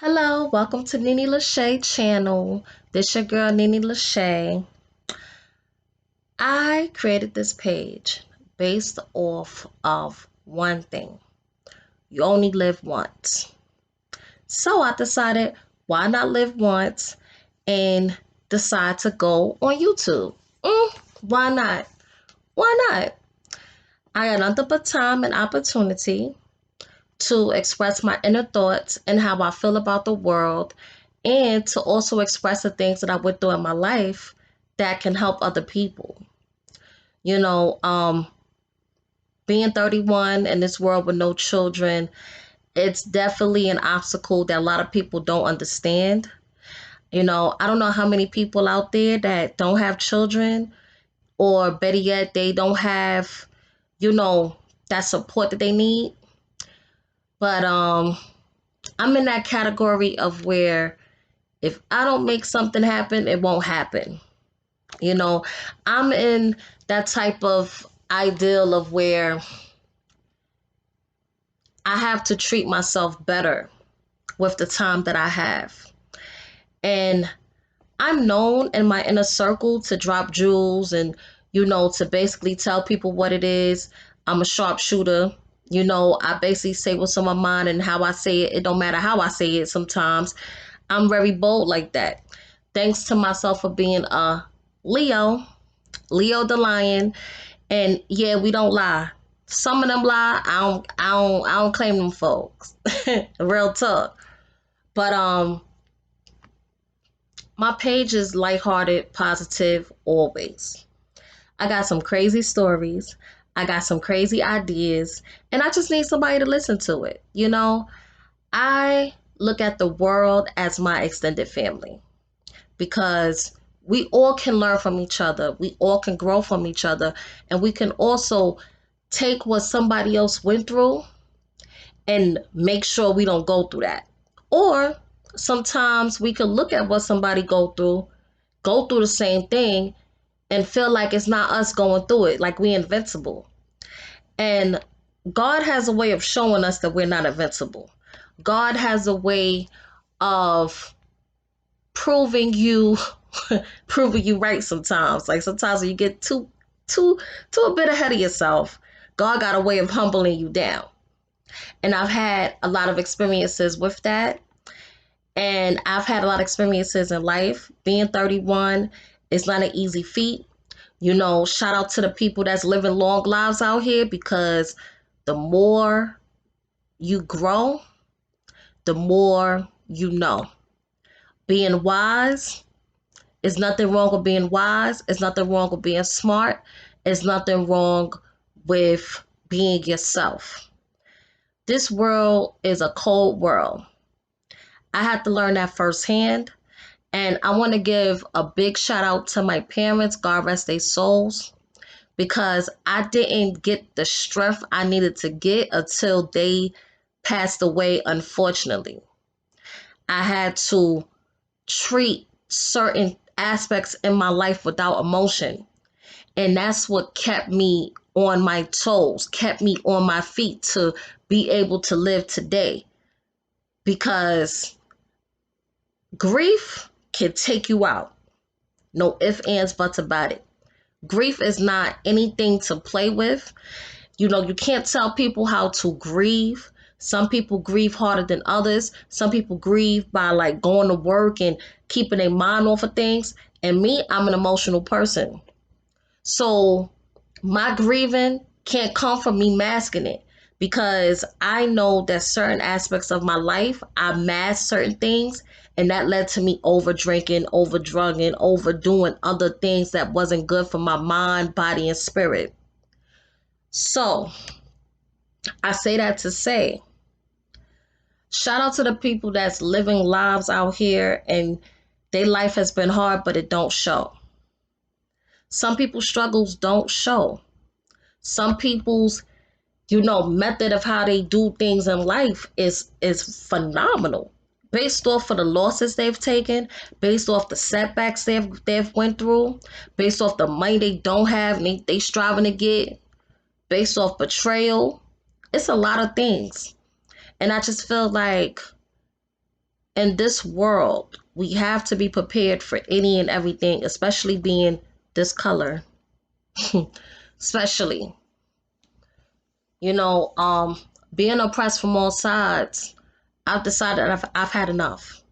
Hello, welcome to Nene Lachey channel. This your girl Nene Lachey. I created this page based off of one thing. You only live once. So I decided, why not live once and decide to go on YouTube? Why not? Why not? I had nothing but time and opportunity to express my inner thoughts and how I feel about the world, and to also express the things that I went through in my life that can help other people. You know, being 31 in this world with no children, it's definitely an obstacle that a lot of people don't understand. I don't know how many people out there that don't have children, or better yet, they don't have, you know, that support that they need. But I'm in that category of where if I don't make something happen, it won't happen. You know, I'm in that type of ideal of where I have to treat myself better with the time that I have. And I'm known in my inner circle to drop jewels and, to basically tell people what it is. I'm a sharpshooter. I basically say what's on my mind, and how I say it. It don't matter how I say it sometimes. I'm very bold like that. Thanks to myself for being a Leo the lion. And yeah, we don't lie. Some of them lie. I don't claim them folks. Real talk. But my page is lighthearted, positive, always. I got some crazy stories. I got some crazy ideas, and I just need somebody to listen to it. I look at the world as my extended family, because we all can learn from each other. We all can grow from each other, and we can also take what somebody else went through and make sure we don't go through that. Or sometimes we can look at what somebody go through the same thing, and feel like it's not us going through it, like we invincible. And God has a way of showing us that we're not invincible. God has a way of proving you proving you right sometimes. Like sometimes when you get too a bit ahead of yourself, God got a way of humbling you down. And I've had a lot of experiences with that. And I've had a lot of experiences in life. Being 31 is not an easy feat. Shout out to the people that's living long lives out here, because the more you grow, the more you know. Being wise, is nothing wrong with being wise. There's nothing wrong with being smart. There's nothing wrong with being yourself. This world is a cold world. I had to learn that firsthand. And I want to give a big shout out to my parents, God rest their souls, because I didn't get the strength I needed to get until they passed away, unfortunately. I had to treat certain aspects in my life without emotion. And that's what kept me on my toes, kept me on my feet to be able to live today. Because grief can take you out. No ifs, ands, buts about it. Grief is not anything to play with. You can't tell people how to grieve. Some people grieve harder than others. Some people grieve by like going to work and keeping their mind off of things. And me, I'm an emotional person. So my grieving can't come from me masking it, because I know that certain aspects of my life, I masked certain things, and that led to me over drinking, over drugging, overdoing other things that wasn't good for my mind, body, and spirit. So I say that to say, shout out to the people that's living lives out here and their life has been hard, but it don't show. Some people's struggles don't show. Some people's, method of how they do things in life is phenomenal. Based off of the losses they've taken, based off the setbacks they've went through, based off the money they don't have and they striving to get, based off betrayal. It's a lot of things. And I just feel like in this world, we have to be prepared for any and everything, especially being this color. Especially, you know, being oppressed from all sides. I've decided I've had enough.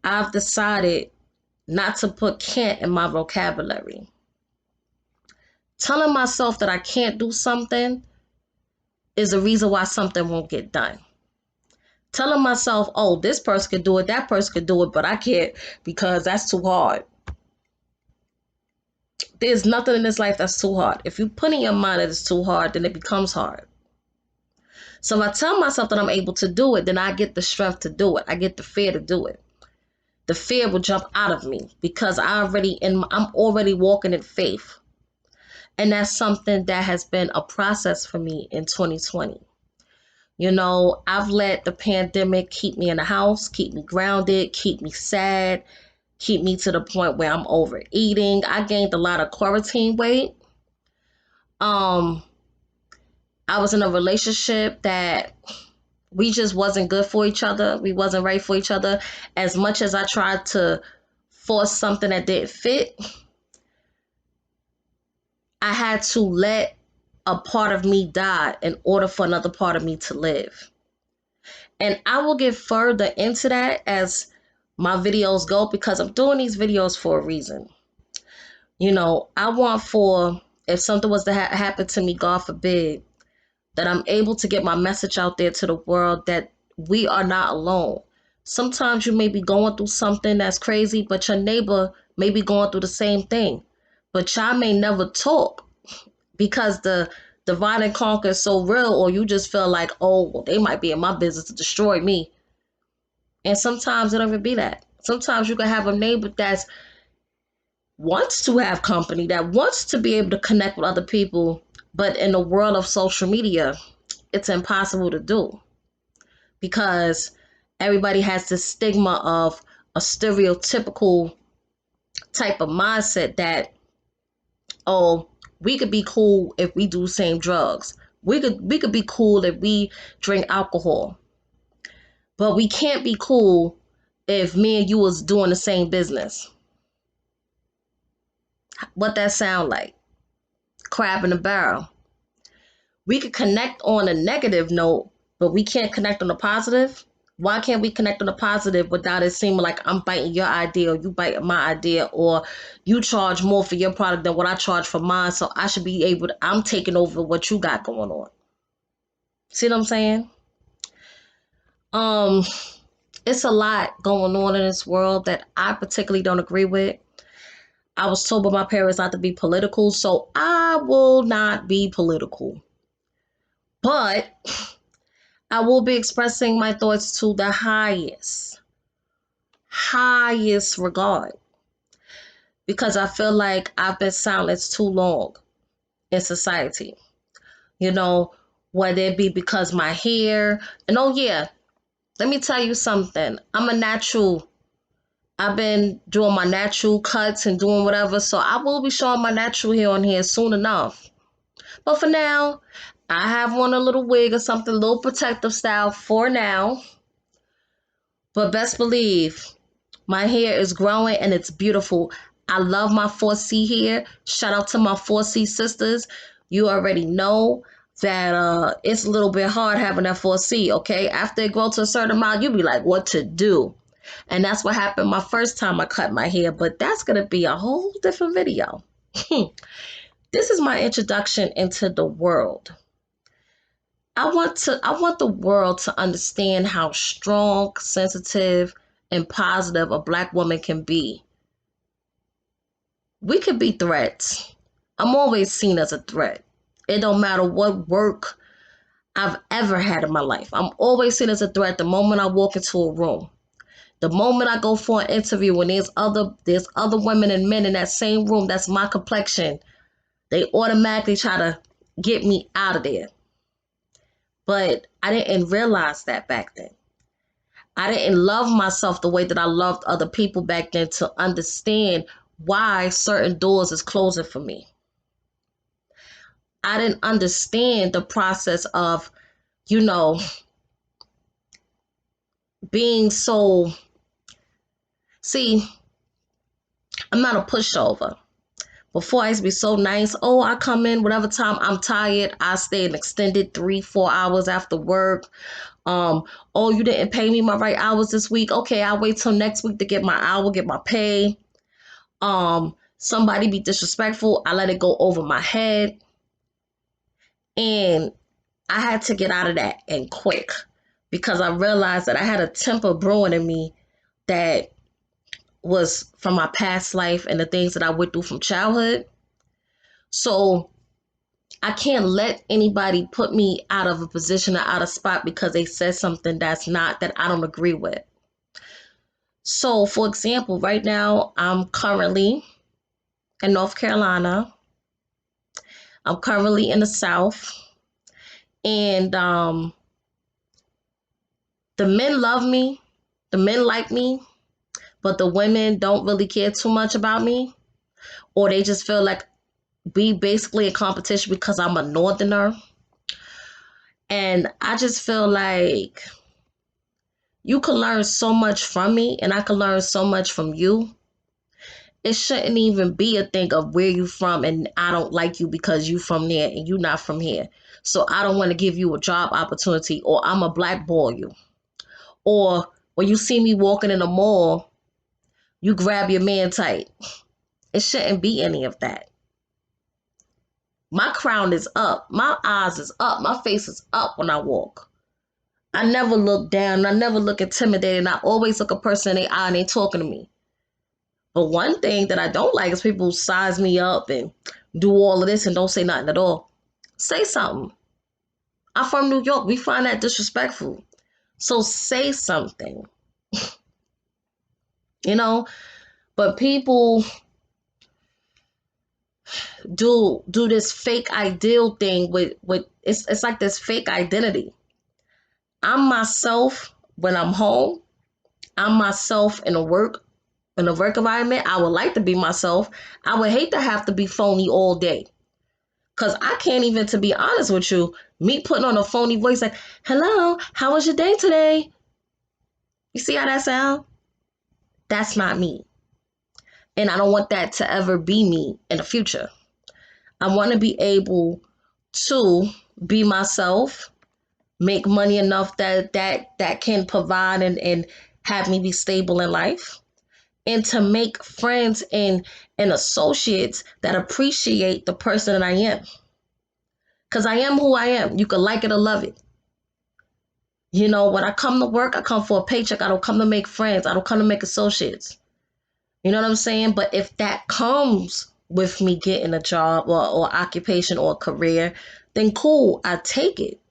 I've decided not to put can't in my vocabulary. Telling myself that I can't do something is the reason why something won't get done. Telling myself, oh, this person could do it, that person could do it, but I can't because that's too hard. There's nothing in this life that's too hard. If you put in your mind that it's too hard, then it becomes hard. So if I tell myself that I'm able to do it, then I get the strength to do it. I get the fear to do it. The fear will jump out of me because I'm already walking in faith. And that's something that has been a process for me in 2020. You know, I've let the pandemic keep me in the house, keep me grounded, keep me sad, keep me to the point where I'm overeating. I gained a lot of quarantine weight. I was in a relationship that we just wasn't good for each other. We wasn't right for each other. As much as I tried to force something that didn't fit, I had to let a part of me die in order for another part of me to live. And I will get further into that as my videos go because I'm doing these videos for a reason. You know, I want for, if something was to happen to me, God forbid, that I'm able to get my message out there to the world that we are not alone. Sometimes you may be going through something that's crazy, but your neighbor may be going through the same thing. But y'all may never talk because the divide and conquer is so real, or you just feel like, oh, well, they might be in my business to destroy me. And sometimes it don't even be that. Sometimes you can have a neighbor that wants to have company, that wants to be able to connect with other people, but in the world of social media, it's impossible to do because everybody has this stigma of a stereotypical type of mindset that, oh, we could be cool if we do same drugs. We could be cool if we drink alcohol. But we can't be cool if me and you was doing the same business. What that sound like? Crab in a barrel. We could connect on a negative note, but we can't connect on a positive. Why can't we connect on a positive without it seeming like I'm biting your idea or you biting my idea, or you charge more for your product than what I charge for mine, so I should be able to, I'm taking over what you got going on. See what I'm saying? Um, it's a lot going on in this world that I particularly don't agree with. I was told by my parents not to be political, so I will not be political. But I will be expressing my thoughts to the highest regard because I feel like I've been silenced too long in society. You know, whether it be because my hair, and oh yeah, let me tell you something. I'm a natural. I've been doing my natural cuts and doing whatever, so I will be showing my natural hair on here soon enough. But for now, I have on a little wig or something, a little protective style for now. But best believe, my hair is growing and it's beautiful. I love my 4C hair. Shout out to my 4C sisters. You already know that it's a little bit hard having that 4C, okay? After it grows to a certain amount, you'll be like, what to do? And that's what happened my first time I cut my hair, but that's going to be a whole different video. This is my introduction into the world. I want the world to understand how strong, sensitive, and positive a Black woman can be. We could be threats. I'm always seen as a threat. It don't matter what work I've ever had in my life. I'm always seen as a threat the moment I walk into a room. The moment I go for an interview and there's other women and men in that same room that's my complexion, they automatically try to get me out of there. But I didn't realize that back then. I didn't love myself the way that I loved other people back then to understand why certain doors is closing for me. I didn't understand the process of, you know, being so See, I'm not a pushover. Before I used to be so nice. Oh, I come in whatever time I'm tired. I stay an extended 3-4 hours after work. Oh, you didn't pay me my right hours this week. Okay, I'll wait till next week to get my hour, get my pay. Somebody be disrespectful, I let it go over my head. And I had to get out of that and quick because I realized that I had a temper brewing in me that was from my past life and the things that I went through from childhood. So I can't let anybody put me out of a position or out of spot because they said something that I don't agree with. So, for example, right now I'm currently in North Carolina. I'm currently in the South, and the men love me, the men like me, but the women don't really care too much about me, or they just feel like we basically in competition because I'm a northerner. And I just feel like you can learn so much from me and I can learn so much from you. It shouldn't even be a thing of where you from and I don't like you because you from there and you not from here. So I don't want to give you a job opportunity, or I'm a blackball you. Or when you see me walking in the mall, you grab your man tight. It shouldn't be any of that. My crown is up. My eyes is up. My face is up when I walk. I never look down. I never look intimidated. I always look a person in the eye and they talking to me. But one thing that I don't like is people size me up and do all of this and don't say nothing at all. Say something. I'm from New York. We find that disrespectful. So say something. You know? But people do this fake ideal thing with it's like this fake identity. I'm myself when I'm home. I'm myself in a work environment. I would like to be myself. I would hate to have to be phony all day. Cause I can't even, to be honest with you, me putting on a phony voice like, hello, how was your day today? You see how that sound? That's not me. And I don't want that to ever be me in the future. I want to be able to be myself, make money enough that can provide and have me be stable in life, and to make friends and associates that appreciate the person that I am. Because I am who I am. You can like it or love it. You know, when I come to work, I come for a paycheck. I don't come to make friends. I don't come to make associates. You know what I'm saying? But if that comes with me getting a job or occupation or a career, then cool, I take it.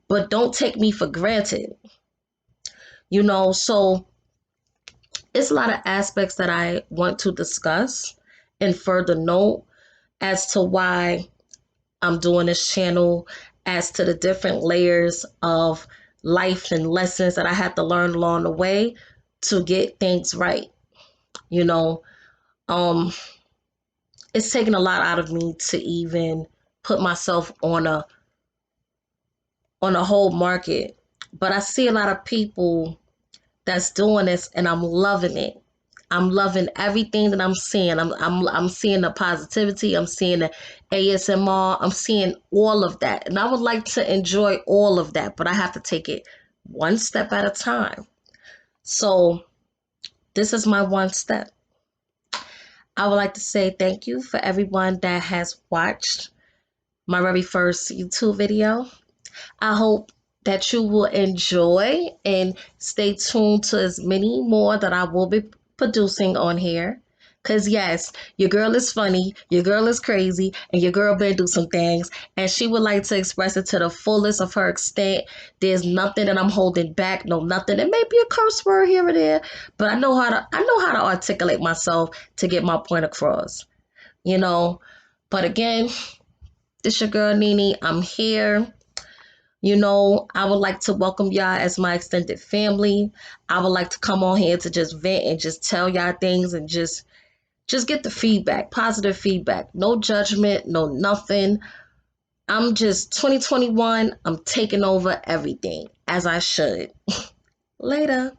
But don't take me for granted. You know, so it's a lot of aspects that I want to discuss and further note as to why I'm doing this channel, as to the different layers of life and lessons that I had to learn along the way to get things right. You know, it's taken a lot out of me to even put myself on a whole market. But I see a lot of people that's doing this and I'm loving it. I'm loving everything that I'm seeing. I'm seeing the positivity. I'm seeing the ASMR. I'm seeing all of that. And I would like to enjoy all of that, but I have to take it one step at a time. So this is my one step. I would like to say thank you for everyone that has watched my very first YouTube video. I hope that you will enjoy and stay tuned to as many more that I will be producing on here. Because yes, your girl is funny, your girl is crazy, and your girl been do some things, and she would like to express it to the fullest of her extent. There's nothing that I'm holding back, no nothing. It may be a curse word here or there, but I know how to articulate myself to get my point across. You know. But again, this your girl Nene. I'm here. You know, I would like to welcome y'all as my extended family. I would like to come on here to just vent and just tell y'all things and just get the feedback, positive feedback. No judgment, no nothing. I'm just 2021. I'm taking over everything as I should. Later.